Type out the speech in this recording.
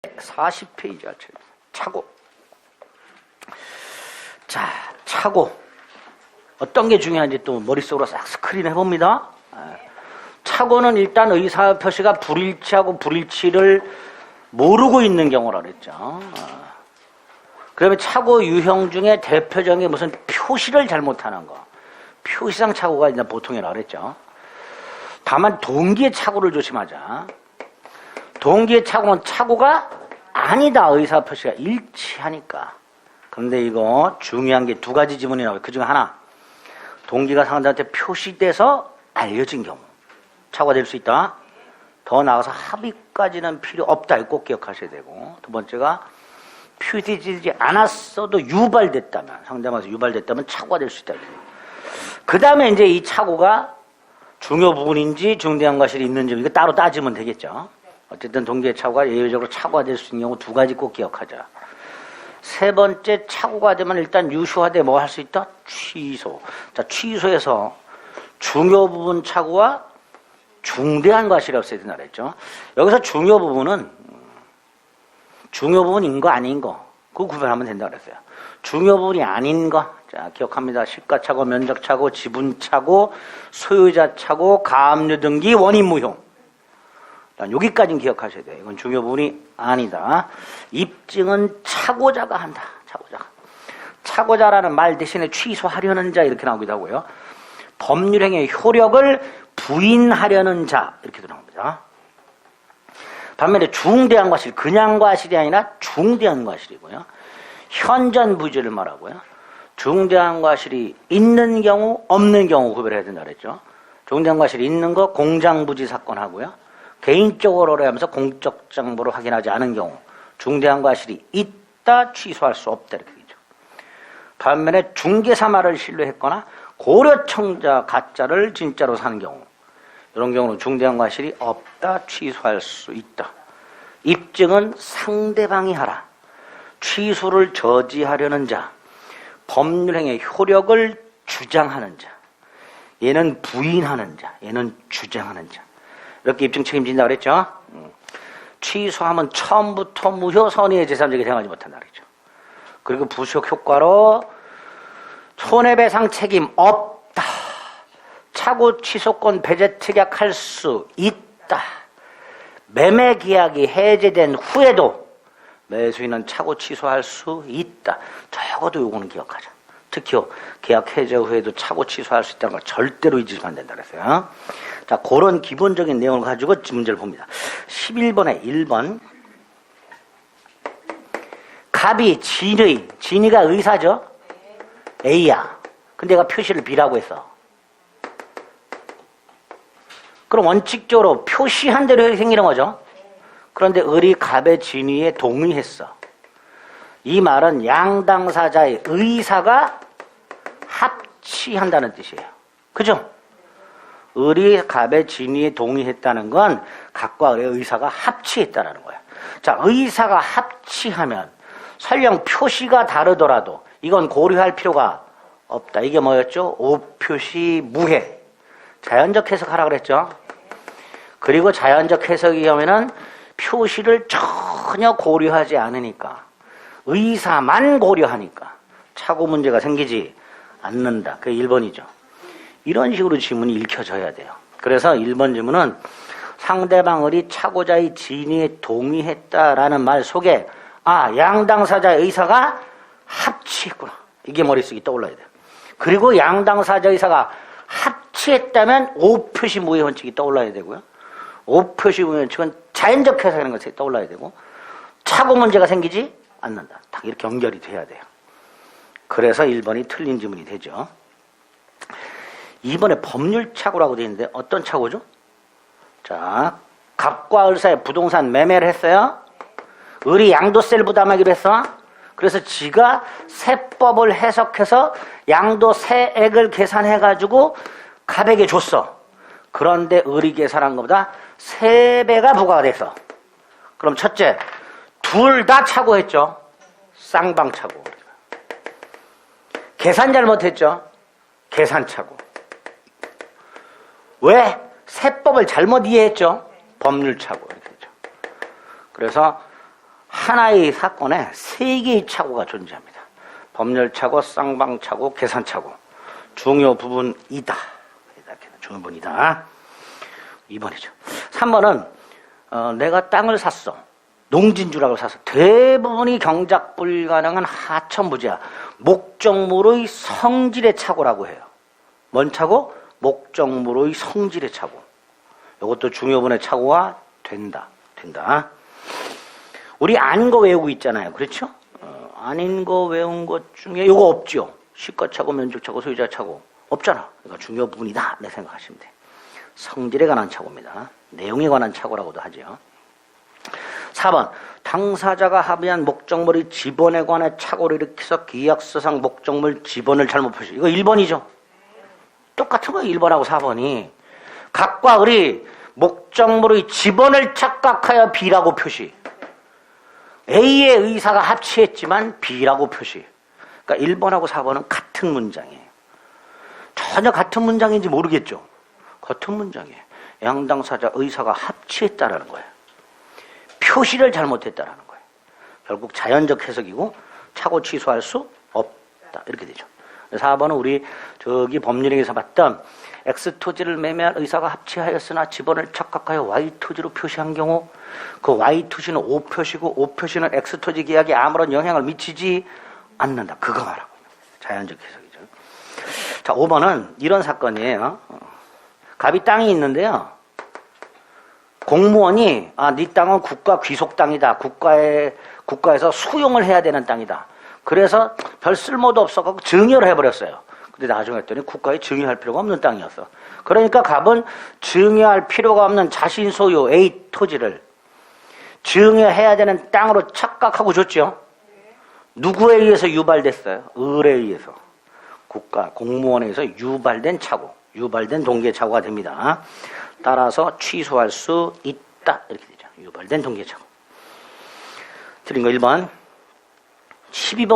40페이지가 차고. 자, 차고. 어떤 게 중요한지 또 머릿속으로 싹 스크린 해봅니다. 차고는 일단 의사 표시가 불일치하고 불일치를 모르고 있는 경우라 그랬죠. 그러면 차고 유형 중에 대표적인 게 무슨 표시를 잘못하는 거. 표시상 착오가 일단 보통이라 그랬죠. 다만 동기의 착오를 조심하자. 동기의 착오는 착오가 아니다. 의사 표시가 일치하니까. 그런데 이거 중요한 게 두 가지 지문이 나와요. 그 중에 하나. 동기가 상대한테 표시돼서 알려진 경우. 착오가 될 수 있다. 더 나아가서 합의까지는 필요 없다. 이거 꼭 기억하셔야 되고. 두 번째가 표시되지 않았어도 유발됐다면, 상대방에서 유발됐다면 착오가 될 수 있다. 그 다음에 이제 이 착오가 중요 부분인지 중대한 과실이 있는지 이거 따로 따지면 되겠죠. 어쨌든 동기의 착오가 예외적으로 착오가 될 수 있는 경우 두 가지 꼭 기억하자. 세 번째, 착오가 되면 일단 유효화돼 뭐 할 수 있다? 취소. 자, 취소해서 중요 부분 착오와 중대한 과실이 없어야 된다 그랬죠. 여기서 중요 부분은 중요 부분인 거 아닌 거 그거 구별하면 된다 그랬어요. 중요 부분이 아닌 거. 자, 기억합니다. 시가착오, 면적착오, 지분착오, 소유자착오, 가압류 등기, 원인무효. 여기까지는 기억하셔야 돼요. 이건 중요 부분이 아니다. 입증은 차고자가 한다. 차고자가. 차고자라는 말 대신에 취소하려는 자 이렇게 나오기도 하고요. 법률행위의 효력을 부인하려는 자 이렇게 나옵니다. 반면에 중대한 과실, 그냥 과실이 아니라 중대한 과실이고요. 현전부지를 말하고요. 중대한 과실이 있는 경우, 없는 경우 구별해야 된다 그랬죠. 중대한 과실이 있는 거 공장부지 사건 하고요. 개인적으로 하면서 공적 정보를 확인하지 않은 경우 중대한 과실이 있다 취소할 수 없다 이렇게 되죠. 반면에 중개사말을 신뢰했거나 고려청자 가짜를 진짜로 사는 경우 이런 경우는 중대한 과실이 없다 취소할 수 있다. 입증은 상대방이 하라. 취소를 저지하려는 자, 법률행위의 효력을 주장하는 자, 얘는 부인하는 자, 얘는 주장하는 자. 이렇게 입증 책임진다 그랬죠. 취소하면 처음부터 무효 선의의 제3자에게 행하지 못한다 그랬죠. 그리고 부속 효과로 손해배상 책임 없다. 차고 취소권 배제 특약할 수 있다. 매매 계약이 해제된 후에도 매수인은 차고 취소할 수 있다. 적어도 요거는 기억하자. 특히 계약 해제 후에도 차고 취소할 수 있다는 걸 절대로 잊으시면 안 된다 그랬어요. 자, 그런 기본적인 내용을 가지고 문제를 봅니다. 11번에 1번. 갑이 진이가 의사죠? A야. 근데 얘가 표시를 B라고 했어. 그럼 원칙적으로 표시한 대로 생기는 거죠. 그런데 을이 갑의 진위에 동의했어. 이 말은 양당사자의 의사가 합치한다는 뜻이에요. 그죠? 을이 갑의 진위에 동의했다는 건 갑과 을의 의사가 합치했다는 거야. 자, 의사가 합치하면 설령 표시가 다르더라도 이건 고려할 필요가 없다. 이게 뭐였죠? 오표시 무해. 자연적 해석하라 그랬죠? 그리고 자연적 해석이면은 표시를 전혀 고려하지 않으니까 의사만 고려하니까 착오 문제가 생기지 않는다. 그게 1번이죠. 이런 식으로 지문이 읽혀져야 돼요. 그래서 1번 지문은 상대방 을이 착오자의 진위에 동의했다라는 말 속에 양당사자의 의사가 합치했구나. 이게 머릿속에 떠올라야 돼요. 그리고 양당사자 의사가 합치했다면 오표시 무효 원칙이 떠올라야 되고요. 오표시 무효 원칙은 자연적 해석하는 것이 떠올라야 되고 착오 문제가 생기지 않는다. 딱 이렇게 연결이 돼야 돼요. 그래서 1번이 틀린 지문이 되죠. 2번에 법률 착오라고 되어 있는데 어떤 착오죠? 자, 갑과 을 사이에 부동산 매매를 했어요. 을이 양도세를 부담하기로 했어. 그래서 지가 세법을 해석해서 양도세액을 계산해가지고 갑에게 줬어. 그런데 을이 계산한 것보다 3배가 부과가 됐어. 그럼 첫째, 둘 다 착오했죠. 쌍방 착오. 계산 잘못했죠. 계산 착오. 왜? 세법을 잘못 이해했죠. 법률 착오. 그래서 하나의 사건에 세 개의 착오가 존재합니다. 법률착오, 쌍방착오, 계산착오. 중요 부분이다. 중요 부분이다. 2번이죠. 3번은 내가 땅을 샀어. 농진주락을 사서 대부분이 경작 불가능한 하천부지야. 목적물의 성질의 착오라고 해요. 뭔 착오? 목적물의 성질의 착오. 이것도 중요분의 착오가 된다. 우리 아닌 거 외우고 있잖아요. 그렇죠? 아닌 거 외운 것 중에 이거 없죠. 시가착오, 면적착오, 소유자착오 없잖아. 그러니까 중요 부분이다. 내 생각하시면 돼. 성질에 관한 착오입니다. 내용에 관한 착오라고도 하죠. 4번 당사자가 합의한 목적물의 지번에 관해 착오를 일으켜서 계약서상 목적물 지번을 잘못 표시. 이거 1번이죠. 똑같은 거예요. 1번하고 4번이. 각과 을이 목적물의 지번을 착각하여 B라고 표시. A의 의사가 합치했지만 B라고 표시. 그러니까 1번하고 4번은 같은 문장이에요. 전혀 같은 문장인지 모르겠죠. 같은 문장이에요. 양당사자 의사가 합치했다라는 거예요. 표시를 잘못했다라는 거예요. 결국 자연적 해석이고 착오 취소할 수 없다. 이렇게 되죠. 4번은 우리 저기 법률에서 봤던 X토지를 매매할 의사가 합치하였으나 지번을 착각하여 Y토지로 표시한 경우 그 Y토지는 O표시고 O표시는 X토지 계약에 아무런 영향을 미치지 않는다. 그거 말하고 자연적 해석이죠. 자, 5번은 이런 사건이에요. 갑이 땅이 있는데요. 공무원이 네 땅은 국가 귀속 땅이다. 국가에서 수용을 해야 되는 땅이다. 그래서 별 쓸모도 없어서 증여를 해버렸어요. 근데 나중에 했더니 국가에 증여할 필요가 없는 땅이었어. 그러니까 갑은 증여할 필요가 없는 자신 소유 A 토지를 증여해야 되는 땅으로 착각하고 줬죠. 누구에 의해서 유발됐어요? 을에 의해서. 국가 공무원에 의해서 유발된 착오, 유발된 동계착오가 됩니다. 따라서 취소할 수 있다. 이렇게 되죠. 유발된 동계착오. 틀린 거 1번. 12번